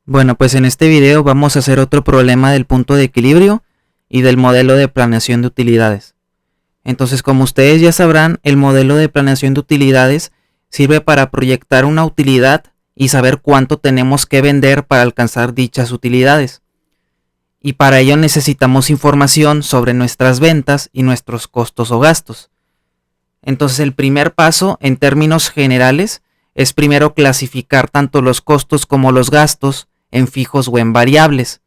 Bueno, pues en este video vamos a hacer otro problema del punto de equilibrio y del modelo de planeación de utilidades. Entonces, como ustedes ya sabrán, el modelo de planeación de utilidades sirve para proyectar una utilidad y saber cuánto tenemos que vender para alcanzar dichas utilidades. Y para ello necesitamos información sobre nuestras ventas y nuestros costos o gastos. Entonces, el primer paso, en términos generales, es primero clasificar tanto los costos como los gastos en fijos o en variables.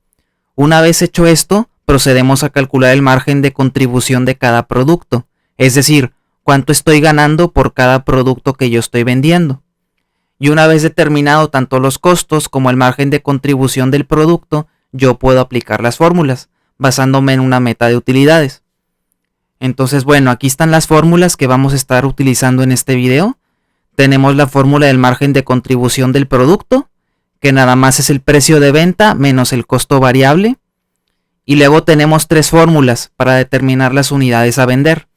Una vez hecho esto, procedemos a calcular el margen de contribución de cada producto, es decir, cuánto estoy ganando por cada producto que yo estoy vendiendo. Y una vez determinado tanto los costos como el margen de contribución del producto, yo puedo aplicar las fórmulas, basándome en una meta de utilidades. Entonces, bueno, aquí están las fórmulas que vamos a estar utilizando en este video. Tenemos la fórmula del margen de contribución del producto, que nada más es el precio de venta menos el costo variable. Y luego tenemos tres fórmulas para determinar las unidades a vender.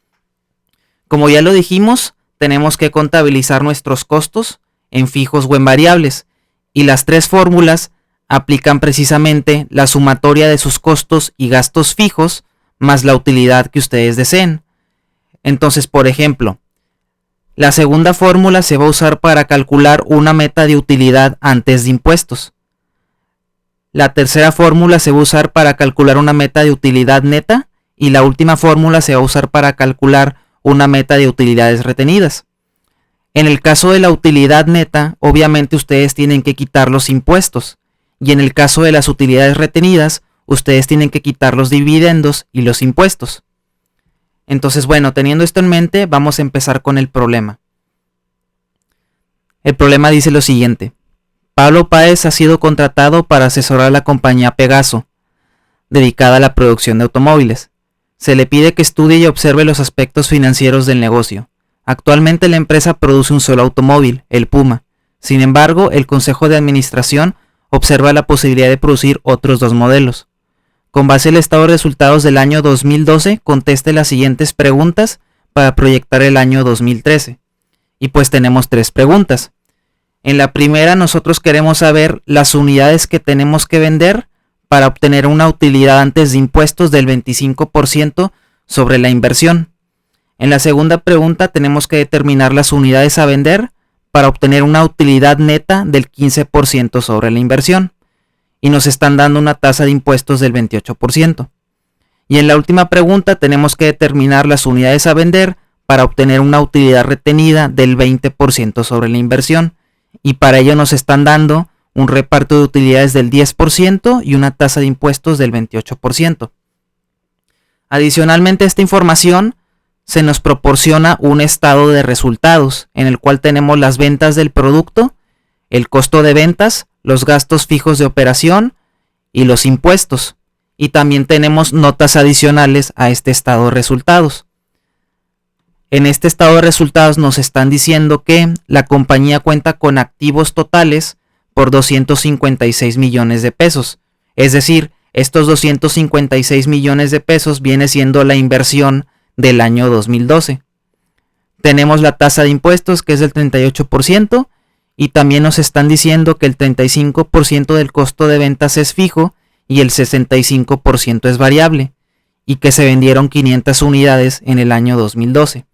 Como ya lo dijimos, tenemos que contabilizar nuestros costos en fijos o en variables. Y las tres fórmulas aplican precisamente la sumatoria de sus costos y gastos fijos más la utilidad que ustedes deseen. Entonces, por ejemplo, la segunda fórmula se va a usar para calcular una meta de utilidad antes de impuestos. La tercera fórmula se va a usar para calcular una meta de utilidad neta y la última fórmula se va a usar para calcular una meta de utilidades retenidas. En el caso de la utilidad neta, obviamente ustedes tienen que quitar los impuestos y en el caso de las utilidades retenidas, ustedes tienen que quitar los dividendos y los impuestos. Entonces, bueno, teniendo esto en mente, vamos a empezar con el problema. El problema dice lo siguiente. Pablo Páez ha sido contratado para asesorar a la compañía Pegaso, dedicada a la producción de automóviles. Se le pide que estudie y observe los aspectos financieros del negocio. Actualmente la empresa produce un solo automóvil, el Puma. Sin embargo, el Consejo de Administración observa la posibilidad de producir otros dos modelos. Con base en el estado de resultados del año 2012, conteste las siguientes preguntas para proyectar el año 2013. Y pues tenemos tres preguntas. En la primera nosotros queremos saber las unidades que tenemos que vender para obtener una utilidad antes de impuestos del 25% sobre la inversión. En la segunda pregunta tenemos que determinar las unidades a vender para obtener una utilidad neta del 15% sobre la inversión. Y nos están dando una tasa de impuestos del 28%. Y en la última pregunta tenemos que determinar las unidades a vender para obtener una utilidad retenida del 20% sobre la inversión. Y para ello nos están dando un reparto de utilidades del 10% y una tasa de impuestos del 28%. Adicionalmente a esta información, se nos proporciona un estado de resultados en el cual tenemos las ventas del producto, el costo de ventas, los gastos fijos de operación y los impuestos. Y también tenemos notas adicionales a este estado de resultados. En este estado de resultados nos están diciendo que la compañía cuenta con activos totales por 256 millones de pesos. Es decir, estos 256 millones de pesos viene siendo la inversión del año 2012. Tenemos la tasa de impuestos que es del 38%. Y también nos están diciendo que el 35% del costo de ventas es fijo y el 65% es variable, y que se vendieron 500 unidades en el año 2012.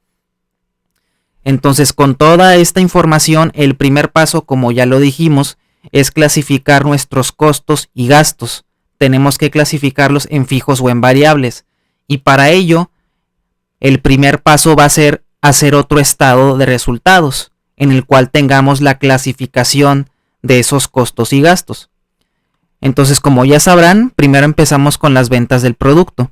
Entonces, con toda esta información, el primer paso, como ya lo dijimos, es clasificar nuestros costos y gastos. Tenemos que clasificarlos en fijos o en variables, y para ello, el primer paso va a ser hacer otro estado de resultados, en el cual tengamos la clasificación de esos costos y gastos. Entonces, como ya sabrán, primero empezamos con las ventas del producto.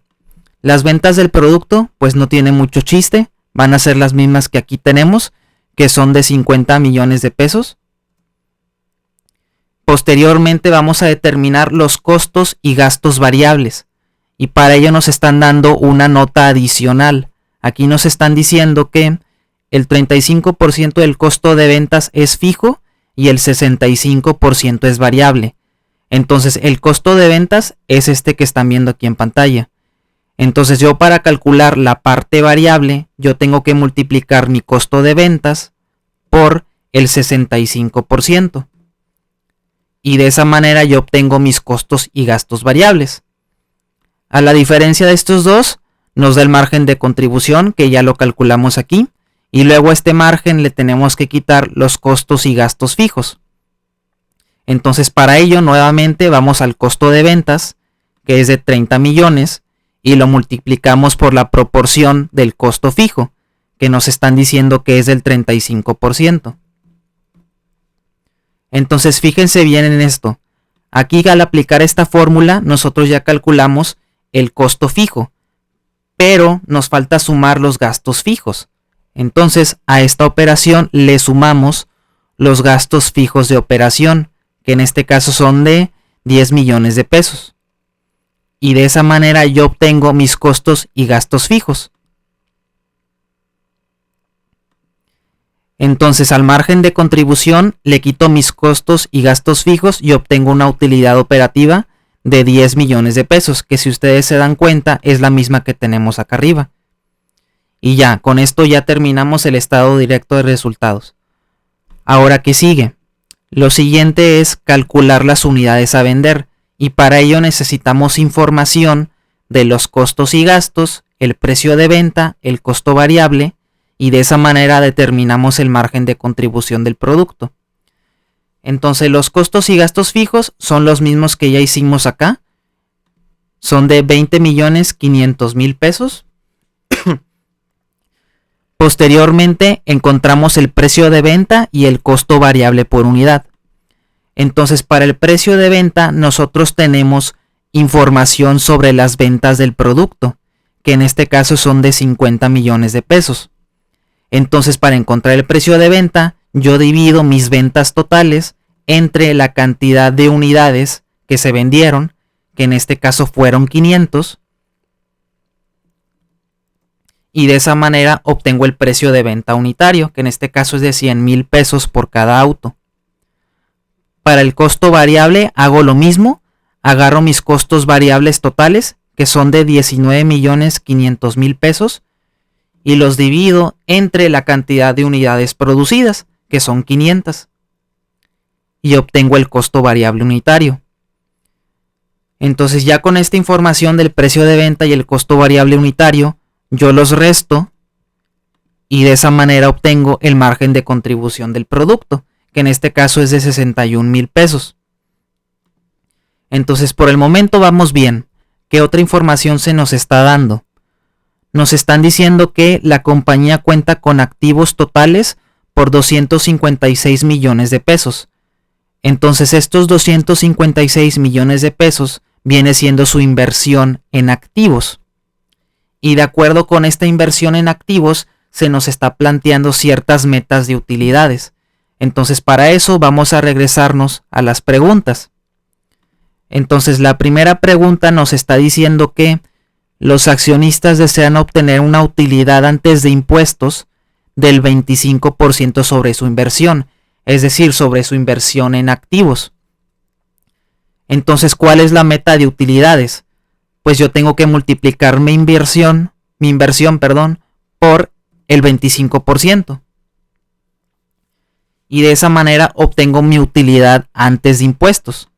Las ventas del producto, pues no tiene mucho chiste, van a ser las mismas que aquí tenemos, que son de 50 millones de pesos. Posteriormente vamos a determinar los costos y gastos variables, y para ello nos están dando una nota adicional. Aquí nos están diciendo que el 35% del costo de ventas es fijo y el 65% es variable. Entonces el costo de ventas es este que están viendo aquí en pantalla. Entonces yo para calcular la parte variable, yo tengo que multiplicar mi costo de ventas por el 65%. y de esa manera yo obtengo mis costos y gastos variables. A la diferencia de estos dos, nos da el margen de contribución, que ya lo calculamos aquí, y luego a este margen le tenemos que quitar los costos y gastos fijos. Entonces para ello nuevamente vamos al costo de ventas, que es de 30 millones, y lo multiplicamos por la proporción del costo fijo, que nos están diciendo que es del 35%. Entonces fíjense bien en esto. Aquí al aplicar esta fórmula nosotros ya calculamos el costo fijo, pero nos falta sumar los gastos fijos. Entonces a esta operación le sumamos los gastos fijos de operación, que en este caso son de 10 millones de pesos. Y de esa manera yo obtengo mis costos y gastos fijos. Entonces al margen de contribución le quito mis costos y gastos fijos y obtengo una utilidad operativa de 10 millones de pesos, que si ustedes se dan cuenta es la misma que tenemos acá arriba. Y ya, con esto ya terminamos el estado directo de resultados. Ahora, ¿qué sigue? Lo siguiente es calcular las unidades a vender, y para ello necesitamos información de los costos y gastos, el precio de venta, el costo variable, y de esa manera determinamos el margen de contribución del producto. Entonces los costos y gastos fijos son los mismos que ya hicimos acá. Son de 20.500.000 pesos. Posteriormente encontramos el precio de venta y el costo variable por unidad. Entonces para el precio de venta nosotros tenemos información sobre las ventas del producto, que en este caso son de 50 millones de pesos. Entonces para encontrar el precio de venta yo divido mis ventas totales entre la cantidad de unidades que se vendieron, que en este caso fueron 500, y de esa manera obtengo el precio de venta unitario, que en este caso es de 100,000 pesos por cada auto. Para el costo variable hago lo mismo, agarro mis costos variables totales, que son de 19.500.000 pesos, y los divido entre la cantidad de unidades producidas, que son 500, y obtengo el costo variable unitario. Entonces ya con esta información del precio de venta y el costo variable unitario, yo los resto y de esa manera obtengo el margen de contribución del producto, que en este caso es de 61,000 pesos. Entonces por el momento vamos bien. ¿Qué otra información se nos está dando? Nos están diciendo que la compañía cuenta con activos totales por 256 millones de pesos. Entonces estos 256 millones de pesos viene siendo su inversión en activos. Y de acuerdo con esta inversión en activos se nos está planteando ciertas metas de utilidades. Entonces para eso vamos a regresarnos a las preguntas. Entonces la primera pregunta nos está diciendo que los accionistas desean obtener una utilidad antes de impuestos del 25% sobre su inversión, es decir, sobre su inversión en activos. Entonces, ¿cuál es la meta de utilidades? Pues yo tengo que multiplicar mi inversión, por el 25%. Y de esa manera obtengo mi utilidad antes de impuestos.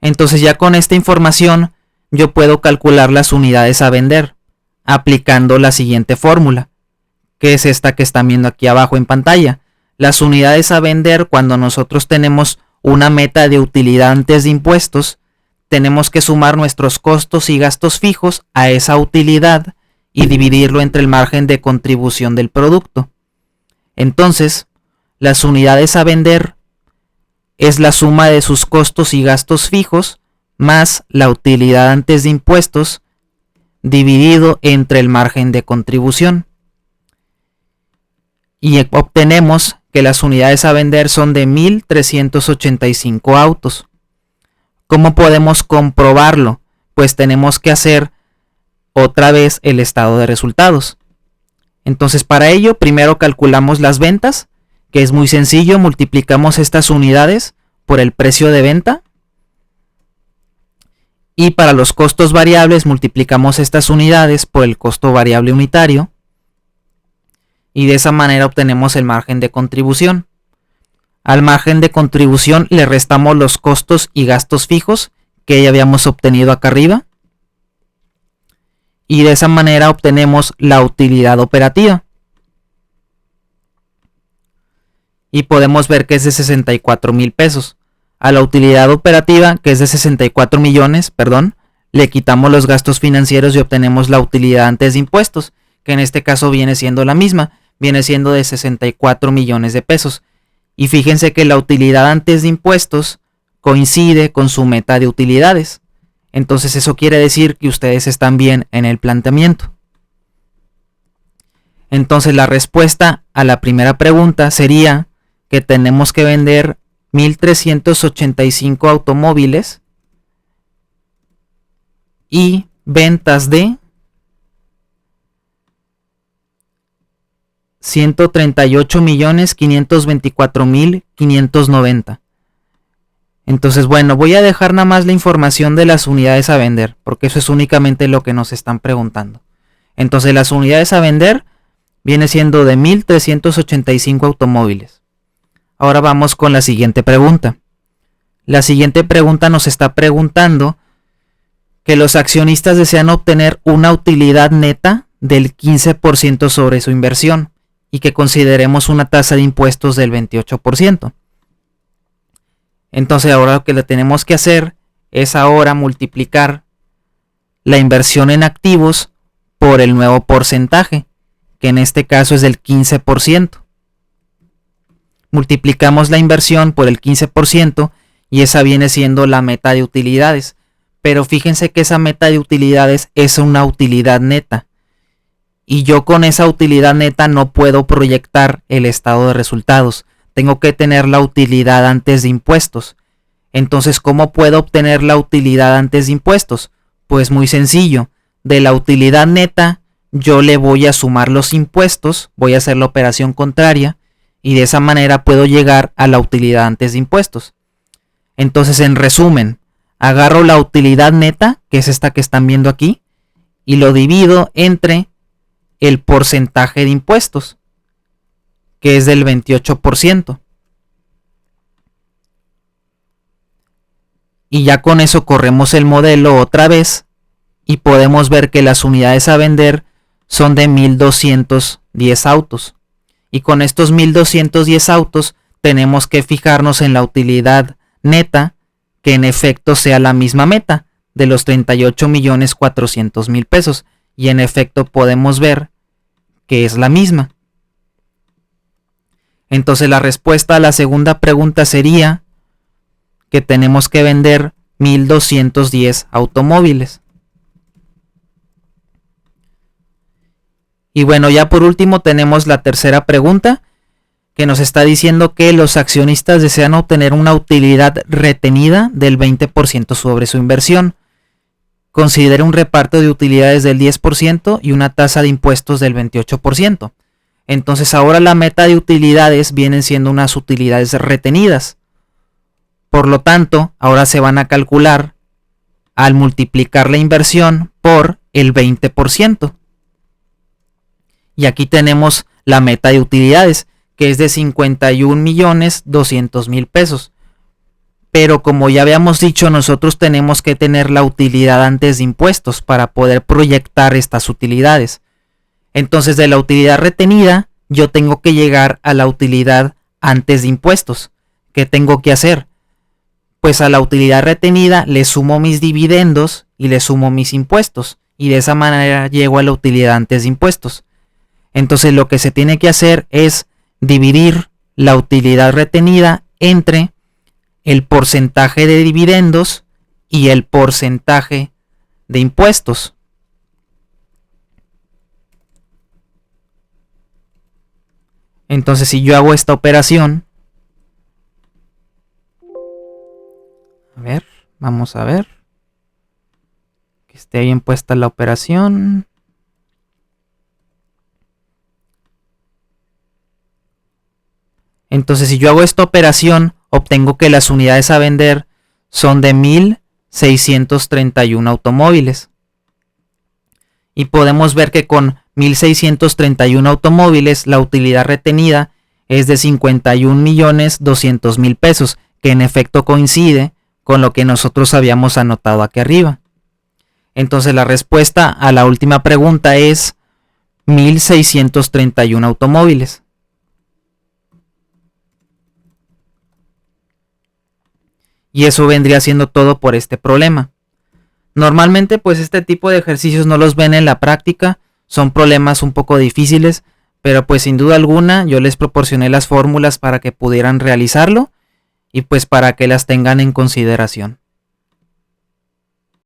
Entonces ya con esta información yo puedo calcular las unidades a vender aplicando la siguiente fórmula, que es esta que están viendo aquí abajo en pantalla. Las unidades a vender, cuando nosotros tenemos una meta de utilidad antes de impuestos, tenemos que sumar nuestros costos y gastos fijos a esa utilidad y dividirlo entre el margen de contribución del producto. Entonces, las unidades a vender es la suma de sus costos y gastos fijos más la utilidad antes de impuestos dividido entre el margen de contribución. Y obtenemos que las unidades a vender son de 1.385 autos. ¿Cómo podemos comprobarlo? Pues tenemos que hacer otra vez el estado de resultados. Entonces para ello primero calculamos las ventas, que es muy sencillo, multiplicamos estas unidades por el precio de venta. Y para los costos variables multiplicamos estas unidades por el costo variable unitario. y de esa manera obtenemos el margen de contribución. Al margen de contribución le restamos los costos y gastos fijos que ya habíamos obtenido acá arriba, y de esa manera obtenemos la utilidad operativa. Y podemos ver que es de 64 mil pesos. A la utilidad operativa, que es de 64 millones, le quitamos los gastos financieros y obtenemos la utilidad antes de impuestos, que en este caso viene siendo la misma, viene siendo de 64 millones de pesos. Y fíjense que la utilidad antes de impuestos coincide con su meta de utilidades. Entonces eso quiere decir que ustedes están bien en el planteamiento. Entonces la respuesta a la primera pregunta sería que tenemos que vender 1.385 automóviles y ventas de 138.524.590. Entonces, bueno, voy a dejar nada más la información de las unidades a vender, porque eso es únicamente lo que nos están preguntando. Entonces, las unidades a vender viene siendo de 1.385 automóviles. Ahora vamos con la siguiente pregunta. La siguiente pregunta nos está preguntando que los accionistas desean obtener una utilidad neta del 15% sobre su inversión y que consideremos una tasa de impuestos del 28%. Entonces ahora lo que le tenemos que hacer es ahora multiplicar la inversión en activos por el nuevo porcentaje, que en este caso es del 15%. Multiplicamos la inversión por el 15% y esa viene siendo la meta de utilidades. Pero fíjense que esa meta de utilidades es una utilidad neta. Y yo con esa utilidad neta no puedo proyectar el estado de resultados. Tengo que tener la utilidad antes de impuestos. Entonces, ¿cómo puedo obtener la utilidad antes de impuestos? Pues muy sencillo. De la utilidad neta, yo le voy a sumar los impuestos, voy a hacer la operación contraria, y de esa manera puedo llegar a la utilidad antes de impuestos. Entonces, en resumen, agarro la utilidad neta, que es esta que están viendo aquí, y lo divido entre el porcentaje de impuestos, que es del 28%. Y ya con eso corremos el modelo otra vez y podemos ver que las unidades a vender son de 1.210 autos. Y con estos 1.210 autos tenemos que fijarnos en la utilidad neta, que en efecto sea la misma meta de los 38.400.000 pesos. Y en efecto podemos ver que es la misma. Entonces la respuesta a la segunda pregunta sería que tenemos que vender 1.210 automóviles. Y bueno, ya por último tenemos la tercera pregunta, que nos está diciendo que los accionistas desean obtener una utilidad retenida del 20% sobre su inversión. Considera un reparto de utilidades del 10% y una tasa de impuestos del 28%. Entonces ahora la meta de utilidades vienen siendo unas utilidades retenidas. Por lo tanto, ahora se van a calcular al multiplicar la inversión por el 20%. Y aquí tenemos la meta de utilidades, que es de 51.200.000 pesos. Pero como ya habíamos dicho, nosotros tenemos que tener la utilidad antes de impuestos para poder proyectar estas utilidades. Entonces, de la utilidad retenida, yo tengo que llegar a la utilidad antes de impuestos. ¿Qué tengo que hacer? Pues a la utilidad retenida le sumo mis dividendos y le sumo mis impuestos. Y de esa manera llego a la utilidad antes de impuestos. Entonces lo que se tiene que hacer es dividir la utilidad retenida entre el porcentaje de dividendos y el porcentaje de impuestos. Entonces si yo hago esta operación, vamos a ver que esté bien puesta la operación. Entonces si yo hago esta operación, obtengo que las unidades a vender son de 1.631 automóviles. Y podemos ver que con 1631 automóviles, la utilidad retenida es de 51.200.000 pesos, que en efecto coincide con lo que nosotros habíamos anotado aquí arriba. Entonces la respuesta a la última pregunta es 1631 automóviles. Y eso vendría siendo todo por este problema. Normalmente pues este tipo de ejercicios no los ven en la práctica, son problemas un poco difíciles, pero pues sin duda alguna yo les proporcioné las fórmulas para que pudieran realizarlo y pues para que las tengan en consideración.